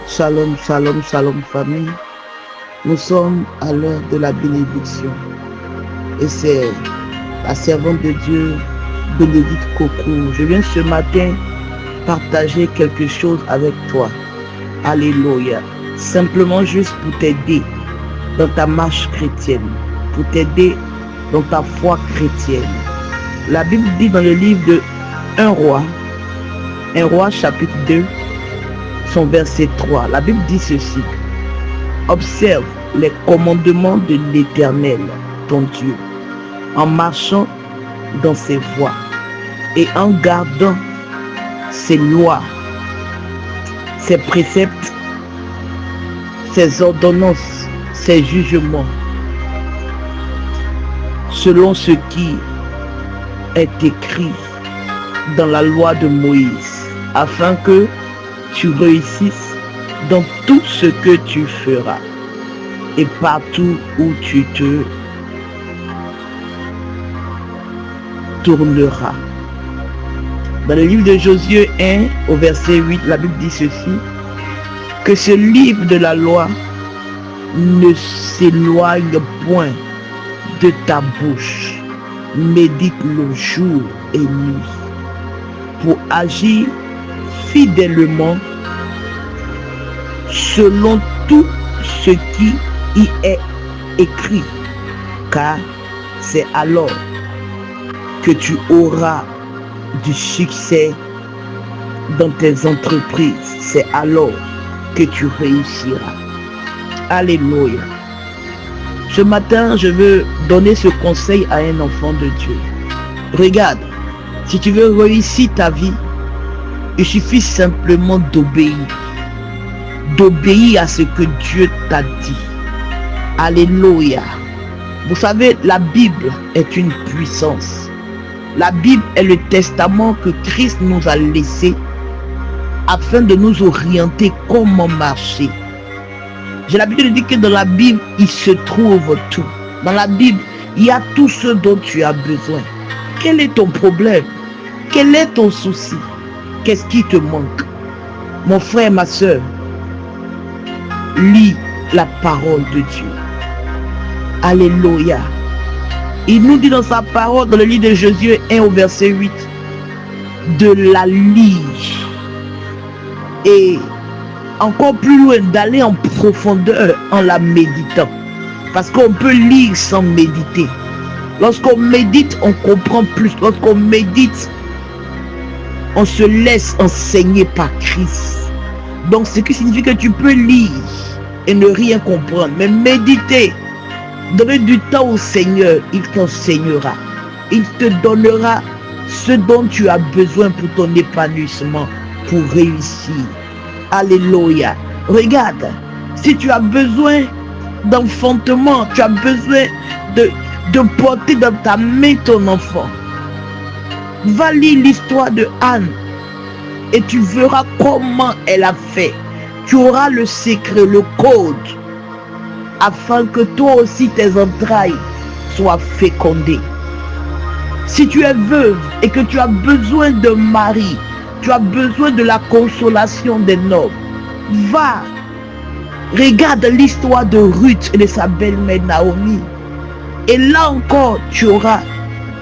Shalom, shalom, shalom famille. Nous sommes à l'heure de la bénédiction. Et c'est la servante de Dieu, Bénédicte Coco. Je viens ce matin partager quelque chose avec toi. Alléluia. Simplement juste pour t'aider dans ta marche chrétienne. Pour t'aider dans ta foi chrétienne. La Bible dit dans le livre de 1 roi chapitre 2, son verset 3. La Bible dit ceci. Observe les commandements de l'Éternel, ton Dieu, en marchant dans ses voies et en gardant ses lois, ses préceptes, ses ordonnances, ses jugements, selon ce qui est écrit dans la loi de Moïse, afin que tu réussisses dans tout ce que tu feras et partout où tu te tourneras. Dans le livre de Josué 1 au verset 8, la Bible dit ceci, que ce livre de la loi ne s'éloigne point de ta bouche, médite le jour et nuit pour agir fidèlement selon tout ce qui y est écrit, car c'est alors que tu auras du succès dans tes entreprises, c'est alors que tu réussiras. Alléluia. Ce matin, je veux donner ce conseil à un enfant de Dieu. Regarde, si tu veux réussir ta vie, il suffit simplement d'obéir à ce que Dieu t'a dit. Alléluia. Vous savez, la Bible est une puissance. La Bible est le testament que Christ nous a laissé afin de nous orienter comment marcher. J'ai l'habitude de dire que dans la Bible, il se trouve tout. Dans la Bible, il y a tout ce dont tu as besoin. Quel est ton problème? Quel est ton souci? Qu'est-ce qui te manque? Mon frère, ma soeur, lis la parole de Dieu. Alléluia. Il nous dit dans sa parole, dans le livre de Josué 1 au verset 8, de la lire. Et encore plus loin, d'aller en profondeur en la méditant. Parce qu'on peut lire sans méditer. Lorsqu'on médite, on comprend plus. Lorsqu'on médite, on se laisse enseigner par Christ. Donc ce qui signifie que tu peux lire et ne rien comprendre. Mais méditer, donner du temps au Seigneur, il t'enseignera. Il te donnera ce dont tu as besoin pour ton épanouissement, pour réussir. Alléluia. Regarde, si tu as besoin d'enfantement, tu as besoin de porter dans ta main ton enfant, va lire l'histoire de Anne et tu verras comment elle a fait. Tu auras le secret, le code, afin que toi aussi tes entrailles soient fécondées. Si tu es veuve et que tu as besoin d'un mari, tu as besoin de la consolation d'un homme, va, regarde l'histoire de Ruth et de sa belle-mère Naomi. Et là encore, tu auras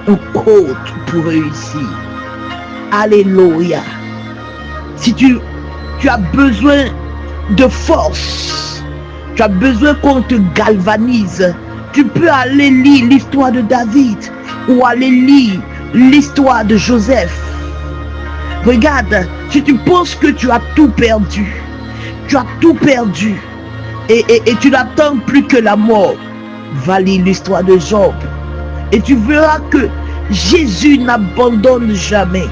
un code pour réussir. Alléluia. Si tu as besoin de force, tu as besoin qu'on te galvanise, tu peux aller lire l'histoire de David ou aller lire l'histoire de Joseph. Regarde, si tu penses que tu as tout perdu, et tu n'attends plus que la mort, va lire l'histoire de Job et tu verras que Jésus n'abandonne jamais.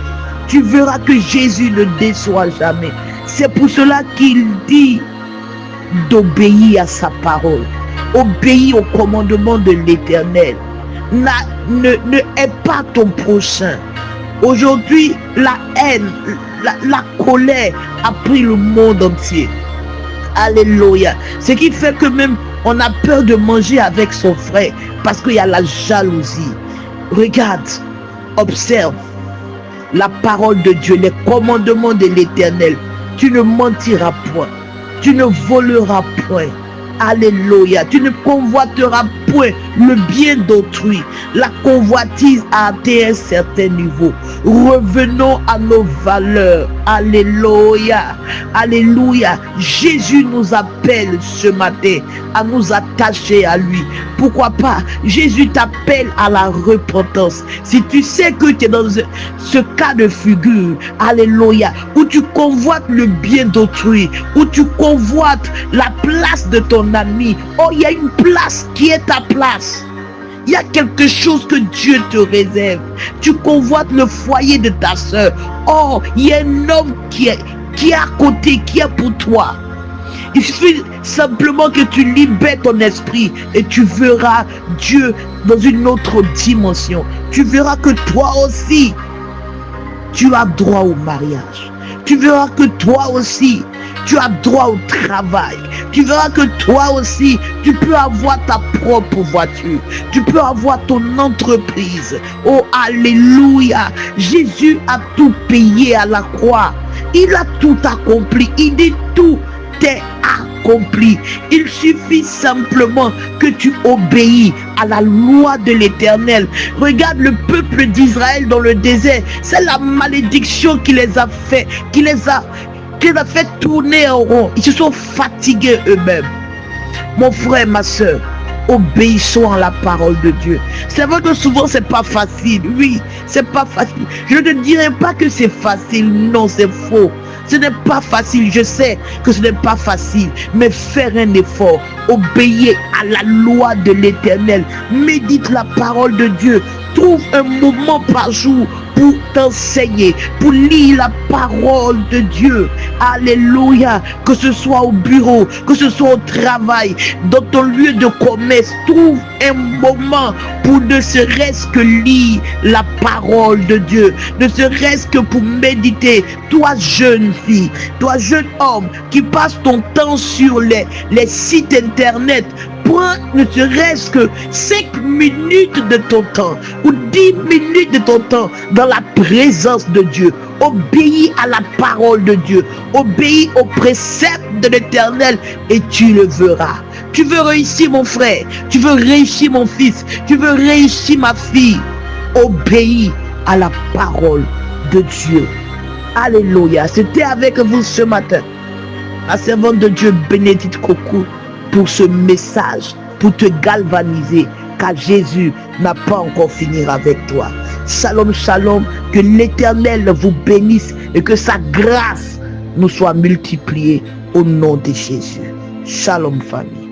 Tu verras que Jésus ne déçoit jamais. C'est pour cela qu'il dit d'obéir à sa parole. Obéis au commandement de l'Éternel. Ne hais pas ton prochain. Aujourd'hui, la haine, la colère a pris le monde entier. Alléluia. Ce qui fait que même on a peur de manger avec son frère parce qu'il y a la jalousie. Regarde, observe la parole de Dieu, les commandements de l'Éternel. Tu ne mentiras point. Tu ne voleras point. Alléluia. Tu ne convoiteras point le bien d'autrui. La convoitise a atteint un certain niveau. Revenons à nos valeurs. Alléluia. Alléluia. Jésus nous appelle ce matin à nous attacher à lui. Pourquoi pas? Jésus t'appelle à la repentance. Si tu sais que tu es dans ce cas de figure, alléluia, où tu convoites le bien d'autrui, où tu convoites la place de ton ami, oh, il y a une place qui est ta place. Il y a quelque chose que Dieu te réserve. Tu convoites le foyer de ta soeur. Oh, il y a un homme qui est à côté, qui est pour toi. Il suffit simplement que tu libères ton esprit et tu verras Dieu dans une autre dimension. Tu verras que toi aussi, tu as droit au mariage. Tu verras que toi aussi, tu as droit au travail. Tu verras que toi aussi, tu peux avoir ta propre voiture. Tu peux avoir ton entreprise. Oh, alléluia. Jésus a tout payé à la croix. Il a tout accompli. Il dit tout est accompli. Il suffit simplement que tu obéis à la loi de l'Éternel. Regarde le peuple d'Israël dans le désert. C'est la malédiction qui les a fait, qui les a fait tourner en rond. Ils se sont fatigués eux-mêmes. Mon frère, ma soeur, obéissons à la parole de Dieu. C'est vrai que souvent c'est pas facile. Oui, c'est pas facile. Je ne dirais pas que c'est facile. Non, c'est faux. Ce n'est pas facile, je sais que ce n'est pas facile, mais faire un effort, obéir à la loi de l'Éternel, médite la parole de Dieu, trouve un moment par jour pour t'enseigner, pour lire la parole de Dieu. Alléluia. Que ce soit au bureau, que ce soit au travail, dans ton lieu de commerce, trouve un moment pour ne serait-ce que lire la parole de Dieu, ne serait-ce que pour méditer. Toi jeune fille, toi jeune homme qui passe ton temps sur les sites internet, prends ne serait-ce que 5 minutes de ton temps ou 10 minutes de ton temps dans la présence de Dieu. Obéis à la parole de Dieu, obéis aux préceptes de l'Éternel et tu le verras. Tu veux réussir mon frère, tu veux réussir mon fils, tu veux réussir ma fille, obéis à la parole de Dieu. Alléluia. C'était avec vous ce matin la servante de Dieu Bénédicte Coco pour ce message, pour te galvaniser, car Jésus n'a pas encore fini avec toi. Shalom, shalom, que l'Éternel vous bénisse et que sa grâce nous soit multipliée au nom de Jésus. Shalom famille.